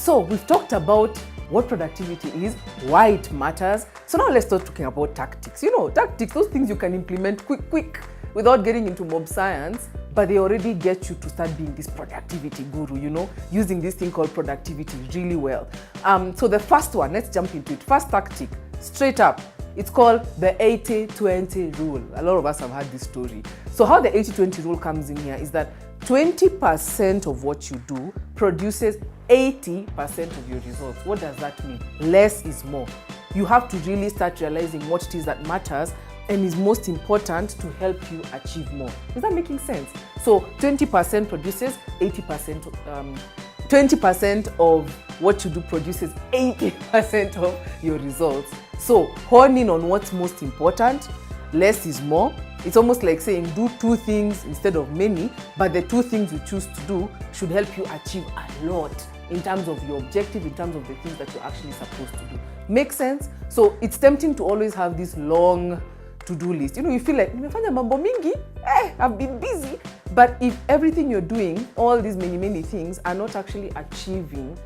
So we've talked about what productivity is, why it matters. So now let's start talking about tactics. You know, tactics, those things you can implement quick without getting into mob science, but they already get you to start being this productivity guru, you know, using this thing called productivity really well. So the first one, let's jump into it. First tactic, straight up. It's called the 80-20 rule. A lot of us have heard this story. So how the 80-20 rule comes in here is that 20% of what you do produces 80% of your results. What does that mean? Less is more. You have to really start realizing what it is that matters and is most important to help you achieve more. Is that making sense? So 20% produces 80%, 20% of what you do produces 80% of your results. So hone in on what's most important. Less is more. It's almost like saying do 2 things instead of many, but the 2 things you choose to do should help you achieve a lot in terms of your objective, in terms of the things that you're actually supposed to do. Make sense? So it's tempting to always have this long to-do list. You know, you feel like, nimefanya mambo mingi, I've been busy. But if everything you're doing, all these many things are not actually achieving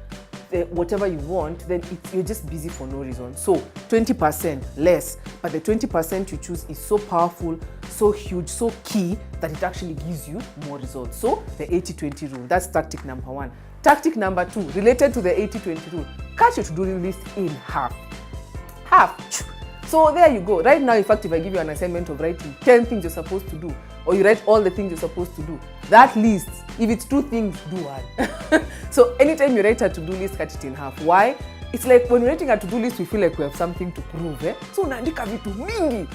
whatever you want, then you're just busy for no reason. So 20% less, but the 20% you choose is so powerful, so huge, so key that it actually gives you more results. So the 80-20 rule, that's tactic number 1. Tactic number 2, related to the 80-20 rule, cut your to-do list in half. So there you go. Right now, in fact, if I give you an assignment of writing 10 things you're supposed to do, or you write all the things you're supposed to do, that list, if it's 2 things, do 1. So anytime you write a to-do list, cut it in half. Why? It's like when we're writing a to-do list, we feel like we have something to prove. So unaandika vitu mingi.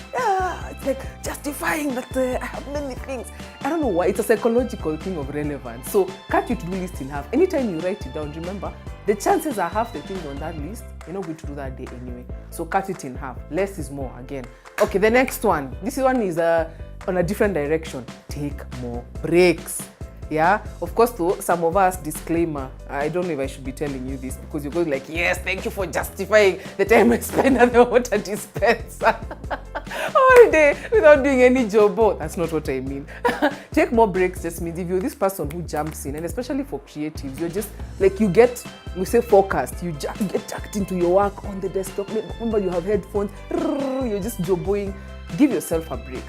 It's like justifying that I have many things. I don't know why. It's a psychological thing of relevance. So cut your to-do list in half. Anytime you write it down, remember, the chances are half the things on that list, you're not going to do that day anyway. So cut it in half. Less is more again. Okay, the next one. This one is on a different direction. Take more breaks. Yeah, of course, though, some of us, disclaimer, I don't know if I should be telling you this because you're going like, yes, thank you for justifying the time I spend at the water dispenser all day without doing any job. Oh, that's not what I mean. Take more breaks just means if you're this person who jumps in, and especially for creatives, you're just like, we say focused, you get jacked into your work on the desktop. Remember, you have headphones, you're just joboing. Give yourself a break.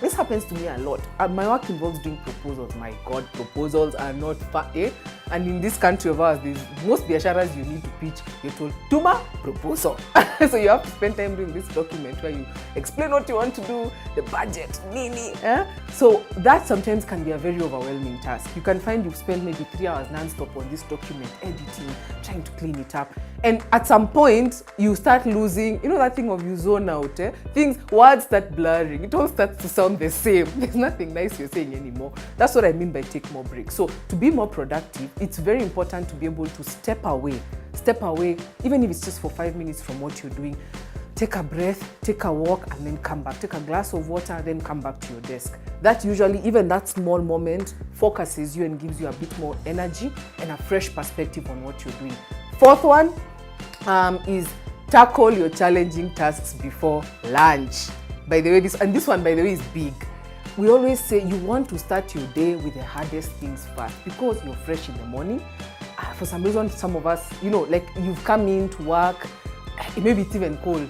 This happens to me a lot. My work involves doing proposals. My God, proposals are not fun. And in this country of ours, most biasharas you need to pitch, you're told, Tuma, proposal. So you have to spend time doing this document where you explain what you want to do, the budget, nini. So that sometimes can be a very overwhelming task. You can find you've spent maybe 3 hours non-stop on this document, editing, trying to clean it up. And at some point, you start losing, you know that thing of you zone out, words start blurring. It all starts to sound the same. There's nothing nice you're saying anymore. That's what I mean by take more breaks. So to be more productive, it's very important to be able to step away, even if it's just for 5 minutes from what you're doing. Take a breath, take a walk, and then come back. Take a glass of water, then come back to your desk. That usually, even that small moment, focuses you and gives you a bit more energy and a fresh perspective on what you're doing. 4th one is tackle your challenging tasks before lunch. By the way, this one, by the way, is big. We always say you want to start your day with the hardest things first because you're fresh in the morning. For some reason, some of us, like you've come in to work, maybe it's even cold.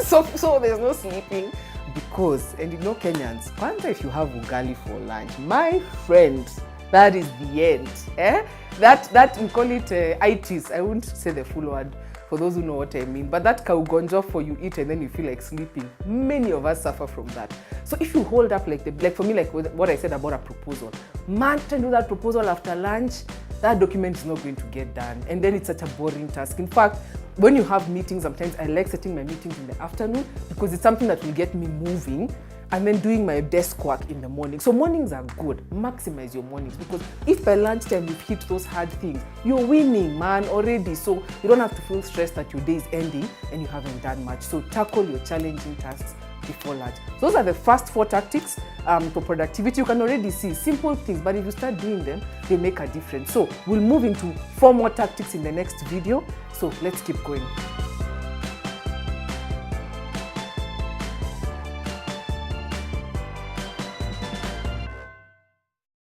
so there's no sleeping because, and Kenyans, kwanza if you have ugali for lunch, my friend, that is the end. That we call it itis. I won't say the full word for those who know what I mean, but that kaugonjo for you eat and then you feel like sleeping. Many of us suffer from that. So if you hold up like for me, like what I said about a proposal, man, to do that proposal after lunch, that document is not going to get done. And then it's such a boring task. In fact, when you have meetings, sometimes I like setting my meetings in the afternoon because it's something that will get me moving and then doing my desk work in the morning. So mornings are good. Maximize your mornings because if by lunchtime you've hit those hard things, you're winning, man, already. So you don't have to feel stressed that your day is ending and you haven't done much. So tackle your challenging tasks before lunch. So those are the first 4 tactics for productivity. You can already see simple things, but if you start doing them, they make a difference. So we'll move into 4 more tactics in the next video. So let's keep going.